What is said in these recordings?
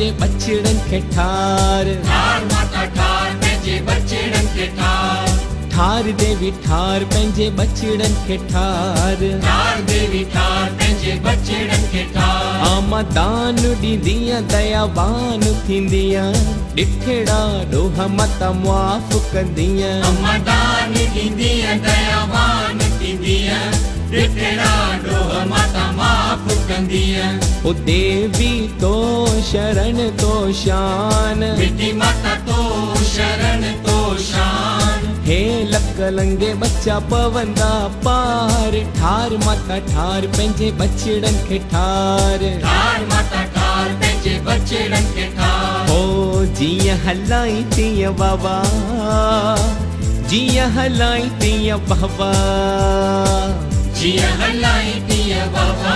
पंहिंजे बछड़न खे ठार। ठार माता ठार पंहिंजे बछड़न खे ठार। ठार देवी ठार पंहिंजे बछड़न खे ठार। ठार देवी ठार पंहिंजे बछड़न खे ठार। आमा दान ॾींदीअ दयावान थींदीअ, ॾिठेड़ा ॾोह मत मुआफ़ कंदीअ। अम्मा दान ॾींदीअ दयावान थींदीअ, ॾिठेड़ा ॾोह मत माफ़ कंदीअ। ओ देवी तो शरण तो शान, मिठी माता तो शरण तो शान। हे लक लंगे बच्चा पवंदा पार। ठार माता ठार पंहिंजे बछड़न खे ठार। ठार माता ठार पंहिंजे बछड़न खे ठार। ओ जीअं हलाई तीअं बाबा, जीअं हलाई तीअं बाबा, जीअं हलाई तीअं बाबा,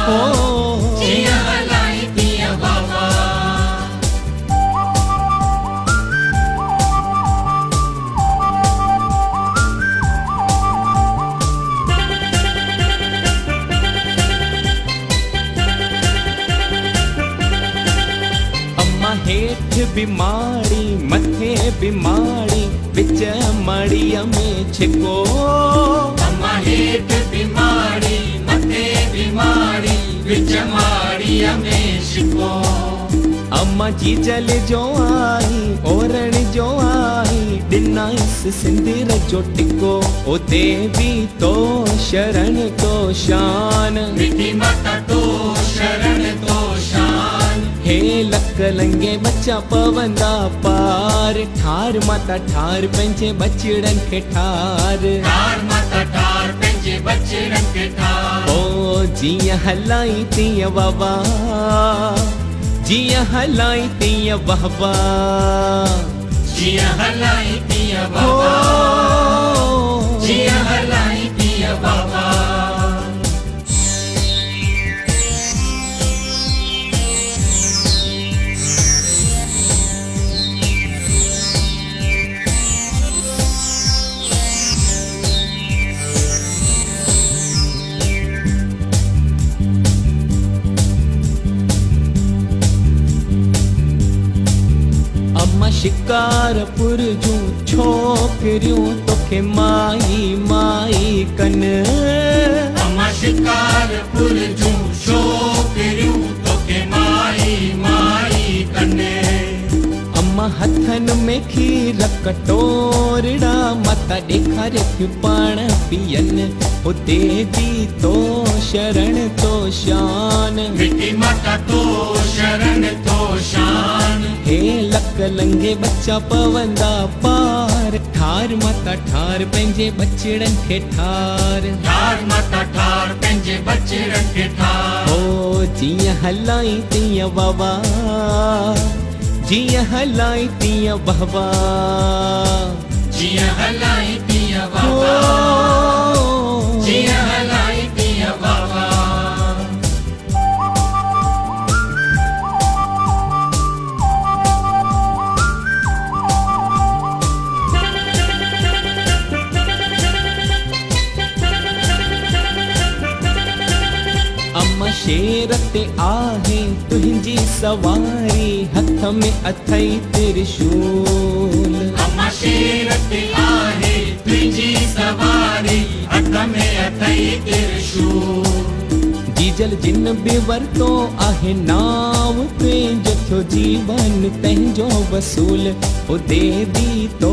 ओ जीअं हलाई तीअं बाबा। हेठ बीमारी मथे बीमारी, विच मड़ीअ में छिको। अम्मा हेठ बीमारी मथे बीमारी, विच मड़ीअ में छिको। अम्मा जी जल जो आई ओरण जो आई, ॾिनाइस सिंदूर जो टिको। ओ देवी तो शरण तो शान, मिठी माता तो शरण तो शान। हे लक लंगे बच्चा पवंदा पार। ठार माता ठार पंहिंजे बछड़न खे ठार। ठार माता ठार पंहिंजे बछड़न खे ठार। ओ जीअं हलाई तीअं बाबा, जीअं हलाई तीअं बाबा, जीअं हलाई तीअं बाबा, जीअं हलाई तीअं बाबा। शिकारपुर जूं छोकिरियूं तोखे माई माई कन। अम्मा शिकारपुर जूं छोकिरियूं तोखे माई माई कन। अम्मा हथन में खीर कटोरड़ा, माता ॾेखारे थियूं पाण पीअन। ओ देवी तो शरण तो शान, मिठी माता तो शरण तो शान। हे लक लंगे बच्चा पवंदा पार। ठार माता ठार पंहिंजे बछड़न खे ठार। ठार माता ठार पंहिंजे बछड़न खे ठार। ओ जीअं हलाई तीअं बाबा, जीअं हलाई तीअं बाबा, जीअं हलाई तीअं बाबा, जीअं हलाई तीअं बाबा। अम्मा शेर ते आहे तुंहिंजी सवारी, हथ में अथई त्रिशूल। अम्मा शेर ते आहे तुंहिंजी सवारी, हथ में अथई त्रिशूल। डीजल जिन बि वरितो आहे नाव ते, जो जीवन पंहिंजो वसूल। ओ देवी तो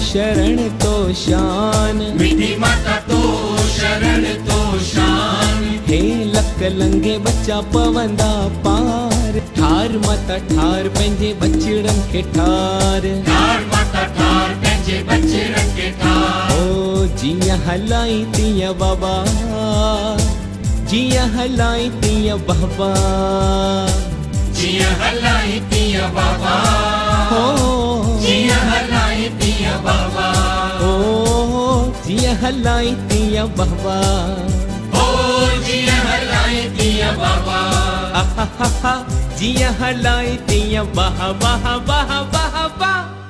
शरण तो शान, मिठी माता तो शरण तो शान। हे लक लंगे बच्चा पवंदा पार। ठार माता ठार पंहिंजे बछड़न खे ठार। ठार माता ठार पंहिंजे बछड़न खे ठार। ओ जीअं हलाई तीअं बाबा, जीअं हलाई तीअं बाबा, जीअं हलाई तीअं बाबा, जीअं हलाई तीअं बाबा, जीअं हलाई तीअं बाबा, जीअं हलाई तीअं बाबा, जीअं हलाई तीअं वाह वाह वाह वाह वाह।